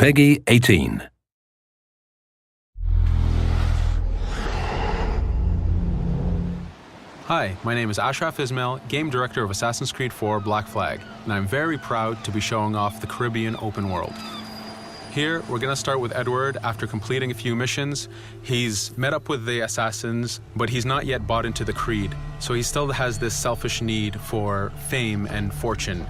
Peggy 18. Hi, my name is Ashraf Ismail, Game Director of Assassin's Creed 4 Black Flag, and I'm very proud to be showing off the Caribbean open world. Here, we're going to start with Edward. After completing a few missions, he's met up with the assassins, but he's not yet bought into the creed, so he still has this selfish need for fame and fortune.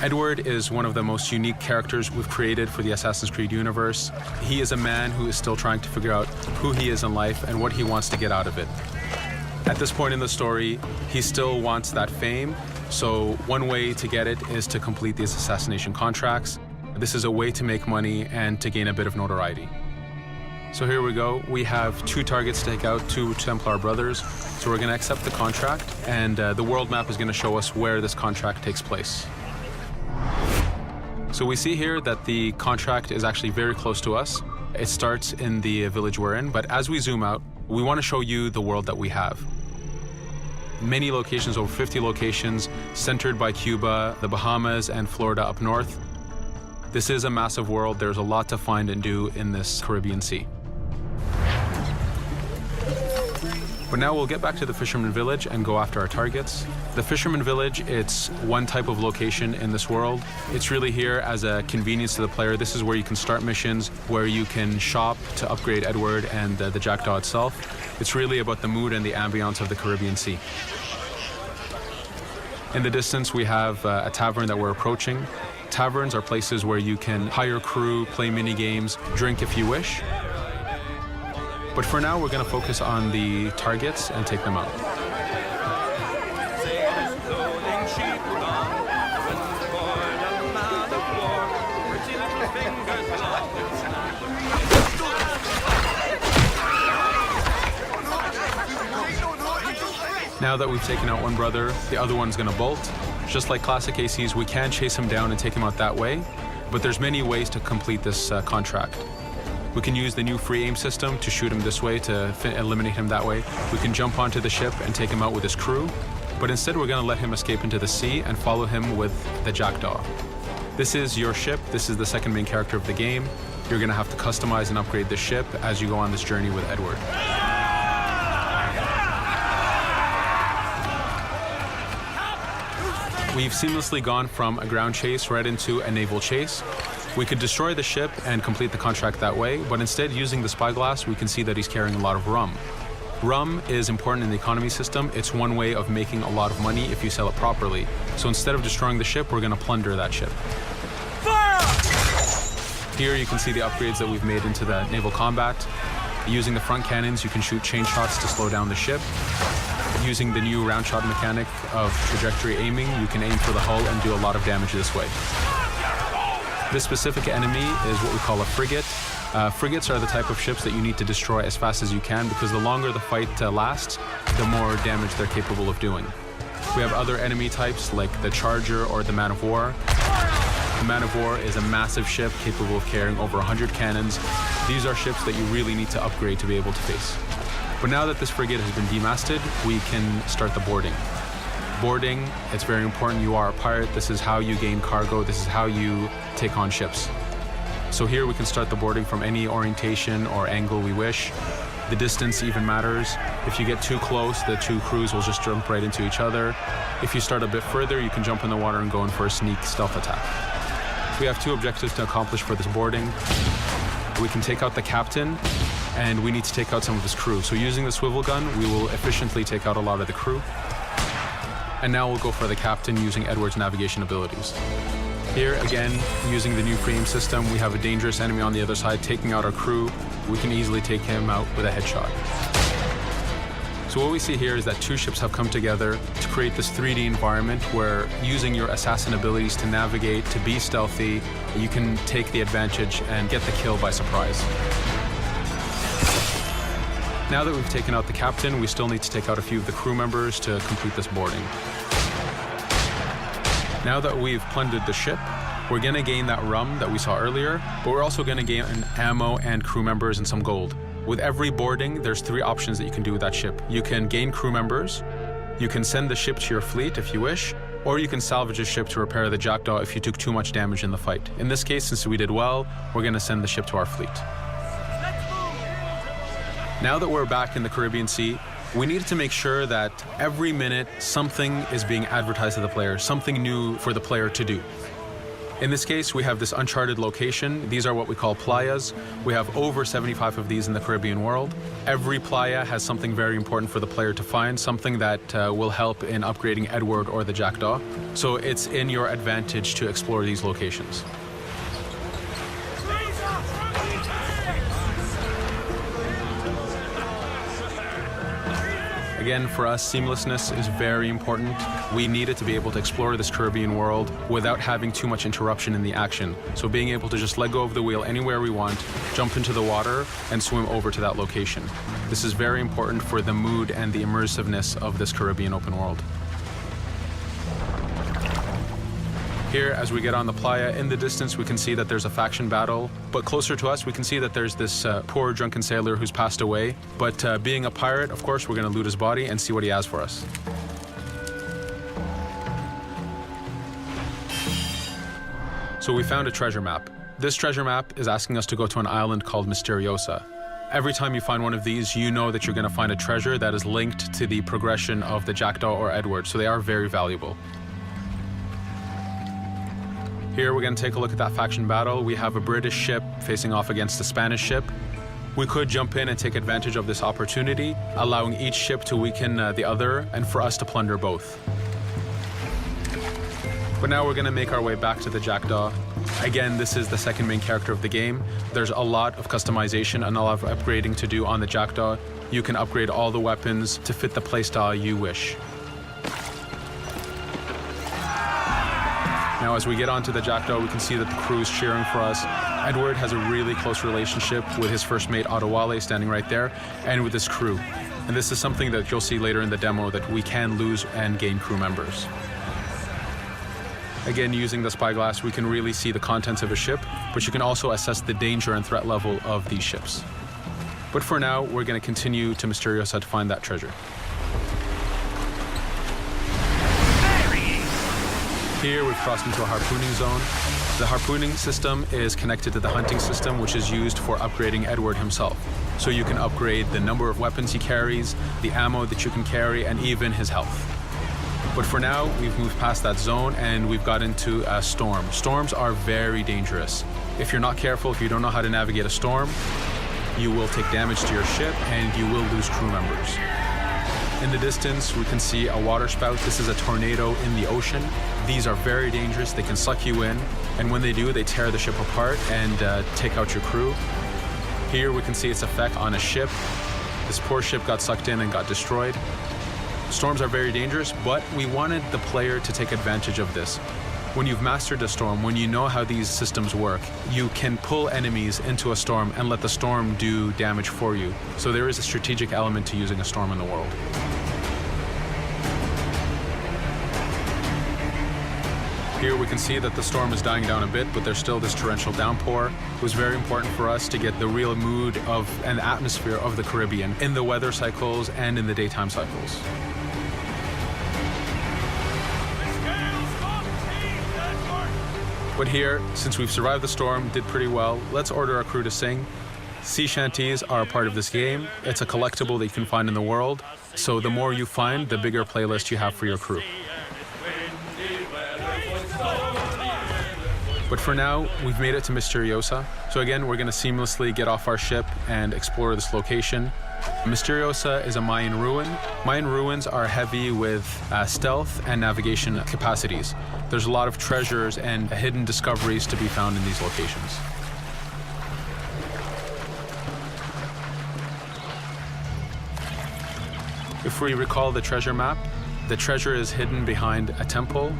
Edward is one of the most unique characters we've created for the Assassin's Creed universe. He is a man who is still trying to figure out who he is in life and what he wants to get out of it. At this point in the story, he still wants that fame, so one way to get it is to complete these assassination contracts. This is a way to make money and to gain a bit of notoriety. So here we go. We have 2 targets to take out, 2 Templar brothers. So we're going to accept the contract, and the world map is going to show us where this contract takes place. So we see here that the contract is actually very close to us. It starts in the village we're in, but as we zoom out, we want to show you the world that we have. Many locations, over 50 locations, centered by Cuba, the Bahamas, and Florida up north. This is a massive world. There's a lot to find and do in this Caribbean Sea. But now we'll get back to the Fisherman Village and go after our targets. The Fisherman Village, it's one type of location in this world. It's really here as a convenience to the player. This is where you can start missions, where you can shop to upgrade Edward and the Jackdaw itself. It's really about the mood and the ambiance of the Caribbean Sea. In the distance, we have a tavern that we're approaching. Taverns are places where you can hire crew, play mini games, drink if you wish. But for now, we're going to focus on the targets and take them out. Now that we've taken out one brother, the other one's going to bolt. Just like classic ACs, we can chase him down and take him out that way, but there's many ways to complete this contract. We can use the new free aim system to shoot him this way, to eliminate him that way. We can jump onto the ship and take him out with his crew, but instead we're going to let him escape into the sea and follow him with the Jackdaw. This is your ship. This is the second main character of the game. You're going to have to customize and upgrade the ship as you go on this journey with Edward. We've seamlessly gone from a ground chase right into a naval chase. We could destroy the ship and complete the contract that way, but instead, using the spyglass, we can see that he's carrying a lot of rum. Rum is important in the economy system. It's one way of making a lot of money if you sell it properly. So instead of destroying the ship, we're going to plunder that ship. Fire! Here you can see the upgrades that we've made into the naval combat. Using the front cannons, you can shoot chain shots to slow down the ship. Using the new round shot mechanic of trajectory aiming, you can aim for the hull and do a lot of damage this way. This specific enemy is what we call a frigate. Frigates are the type of ships that you need to destroy as fast as you can, because the longer the fight lasts, the more damage they're capable of doing. We have other enemy types like the Charger or the Man of War. The Man of War is a massive ship capable of carrying over 100 cannons. These are ships that you really need to upgrade to be able to face. But now that this frigate has been demasted, we can start the boarding. Boarding, it's very important. You are a pirate. This is how you gain cargo. This is how you take on ships. So here we can start the boarding from any orientation or angle we wish. The distance even matters. If you get too close, the 2 crews will just jump right into each other. If you start a bit further, you can jump in the water and go in for a sneak stealth attack. We have 2 objectives to accomplish for this boarding. We can take out the captain, and we need to take out some of his crew. So using the swivel gun, we will efficiently take out a lot of the crew. And now we'll go for the captain using Edward's navigation abilities. Here, again, using the new free aim system, we have a dangerous enemy on the other side taking out our crew. We can easily take him out with a headshot. So what we see here is that 2 ships have come together to create this 3D environment where, using your assassin abilities to navigate, to be stealthy, you can take the advantage and get the kill by surprise. Now that we've taken out the captain, we still need to take out a few of the crew members to complete this boarding. Now that we've plundered the ship, we're going to gain that rum that we saw earlier, but we're also going to gain ammo and crew members and some gold. With every boarding, there's 3 options that you can do with that ship. You can gain crew members, you can send the ship to your fleet if you wish, or you can salvage a ship to repair the Jackdaw if you took too much damage in the fight. In this case, since we did well, we're going to send the ship to our fleet. Now that we're back in the Caribbean Sea, we needed to make sure that every minute something is being advertised to the player, something new for the player to do. In this case, we have this uncharted location. These are what we call playas. We have over 75 of these in the Caribbean world. Every playa has something very important for the player to find, something that will help in upgrading Edward or the Jackdaw. So it's in your advantage to explore these locations. Again, for us, seamlessness is very important. We needed to be able to explore this Caribbean world without having too much interruption in the action. So being able to just let go of the wheel anywhere we want, jump into the water, and swim over to that location. This is very important for the mood and the immersiveness of this Caribbean open world. Here, as we get on the playa, in the distance we can see that there's a faction battle, but closer to us we can see that there's this poor drunken sailor who's passed away. But being a pirate, of course, we're going to loot his body and see what he has for us. So we found a treasure map. This treasure map is asking us to go to an island called Misteriosa. Every time you find one of these, you know that you're going to find a treasure that is linked to the progression of the Jackdaw or Edward, so they are very valuable. Here we're going to take a look at that faction battle. We have a British ship facing off against a Spanish ship. We could jump in and take advantage of this opportunity, allowing each ship to weaken the other and for us to plunder both. But now we're going to make our way back to the Jackdaw. Again, this is the second main character of the game. There's a lot of customization and a lot of upgrading to do on the Jackdaw. You can upgrade all the weapons to fit the playstyle you wish. Now, as we get onto the Jackdaw, we can see that the crew is cheering for us. Edward has a really close relationship with his first mate, Adewale, standing right there, and with his crew. And this is something that you'll see later in the demo, that we can lose and gain crew members. Again, using the spyglass, we can really see the contents of a ship, but you can also assess the danger and threat level of these ships. But for now, we're going to continue to Misteriosa to find that treasure. Here we've crossed into a harpooning zone. The harpooning system is connected to the hunting system, which is used for upgrading Edward himself. So you can upgrade the number of weapons he carries, the ammo that you can carry, and even his health. But for now, we've moved past that zone and we've got into a storm. Storms are very dangerous. If you're not careful, if you don't know how to navigate a storm, you will take damage to your ship and you will lose crew members. In the distance, we can see a water spout. This is a tornado in the ocean. These are very dangerous. They can suck you in, and when they do, they tear the ship apart and take out your crew. Here we can see its effect on a ship. This poor ship got sucked in and got destroyed. Storms are very dangerous, but we wanted the player to take advantage of this. When you've mastered a storm, when you know how these systems work, you can pull enemies into a storm and let the storm do damage for you. So there is a strategic element to using a storm in the world. Here we can see that the storm is dying down a bit, but there's still this torrential downpour. It was very important for us to get the real mood of and atmosphere of the Caribbean in the weather cycles and in the daytime cycles. But here, since we've survived the storm, did pretty well, let's order our crew to sing. Sea shanties are a part of this game. It's a collectible that you can find in the world. So the more you find, the bigger playlist you have for your crew. But for now, we've made it to Misteriosa. So again, we're going to seamlessly get off our ship and explore this location. Misteriosa is a Mayan ruin. Mayan ruins are heavy with stealth and navigation capacities. There's a lot of treasures and hidden discoveries to be found in these locations. If we recall the treasure map, the treasure is hidden behind a temple.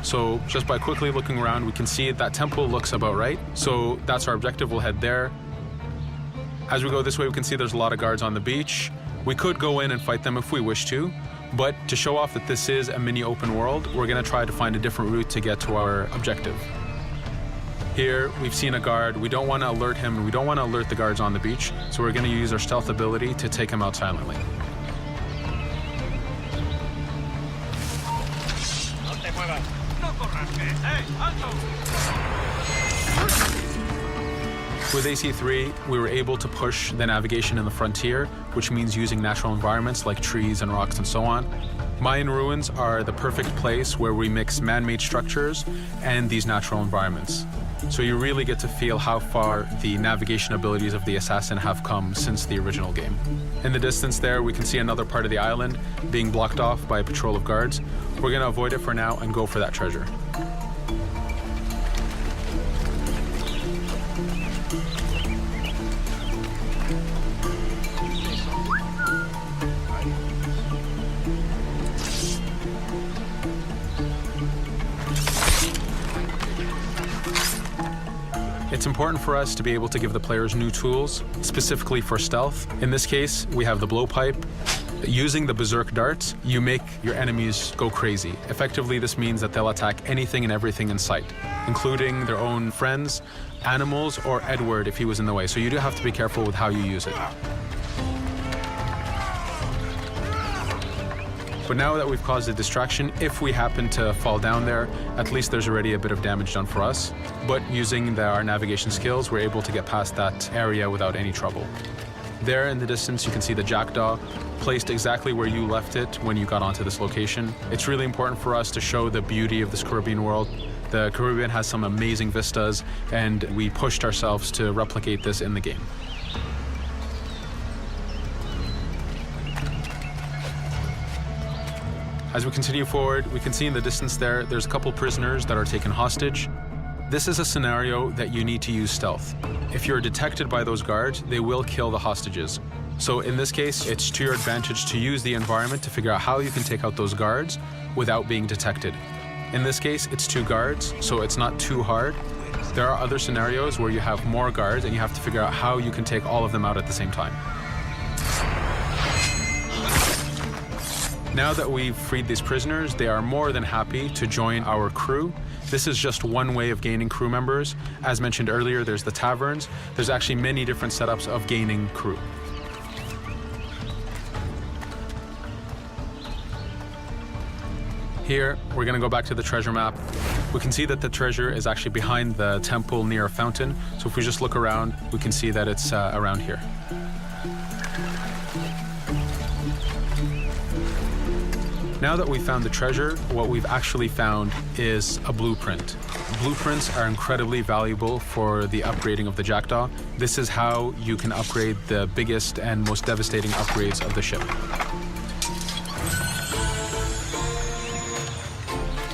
So just by quickly looking around, we can see that temple looks about right. So that's our objective. We'll head there. As we go this way, we can see there's a lot of guards on the beach. We could go in and fight them if we wish to, but to show off that this is a mini open world, we're going to try to find a different route to get to our objective. Here, we've seen a guard. We don't want to alert him, and we don't want to alert the guards on the beach, so we're going to use our stealth ability to take him out silently. With AC3, we were able to push the navigation in the frontier, which means using natural environments like trees and rocks and so on. Mayan ruins are the perfect place where we mix man-made structures and these natural environments. So you really get to feel how far the navigation abilities of the assassin have come since the original game. In the distance there, we can see another part of the island being blocked off by a patrol of guards. We're going to avoid it for now and go for that treasure. It's important for us to be able to give the players new tools, specifically for stealth. In this case, we have the blowpipe. Using the berserk darts, you make your enemies go crazy. Effectively, this means that they'll attack anything and everything in sight, including their own friends, animals, or Edward if he was in the way. So you do have to be careful with how you use it. But now that we've caused a distraction, if we happen to fall down there, at least there's already a bit of damage done for us. But using our navigation skills, we're able to get past that area without any trouble. There in the distance, you can see the jackdaw placed exactly where you left it when you got onto this location. It's really important for us to show the beauty of this Caribbean world. The Caribbean has some amazing vistas, and we pushed ourselves to replicate this in the game. As we continue forward, we can see in the distance there's a couple prisoners that are taken hostage. This is a scenario that you need to use stealth. If you're detected by those guards, they will kill the hostages. So in this case, it's to your advantage to use the environment to figure out how you can take out those guards without being detected. In this case, it's 2 guards, so it's not too hard. There are other scenarios where you have more guards and you have to figure out how you can take all of them out at the same time. Now that we've freed these prisoners, they are more than happy to join our crew. This is just one way of gaining crew members. As mentioned earlier, there's the taverns. There's actually many different setups of gaining crew. Here, we're going to go back to the treasure map. We can see that the treasure is actually behind the temple near a fountain. So if we just look around, we can see that it's around here. Now that we've found the treasure, what we've actually found is a blueprint. Blueprints are incredibly valuable for the upgrading of the jackdaw. This is how you can upgrade the biggest and most devastating upgrades of the ship.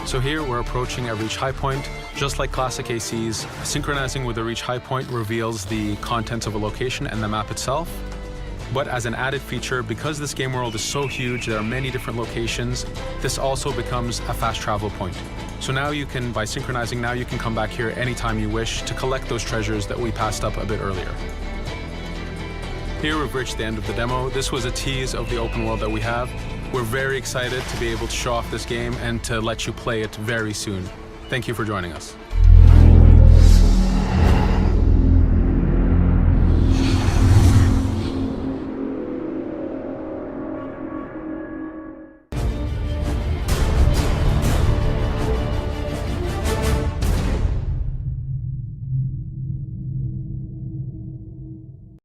So here we're approaching a reach high point. Just like classic ACs, synchronizing with the reach high point reveals the contents of a location and the map itself. But as an added feature, because this game world is so huge, there are many different locations, this also becomes a fast travel point. So now you can, by synchronizing, now you can come back here anytime you wish to collect those treasures that we passed up a bit earlier. Here we've reached the end of the demo. This was a tease of the open world that we have. We're very excited to be able to show off this game and to let you play it very soon. Thank you for joining us.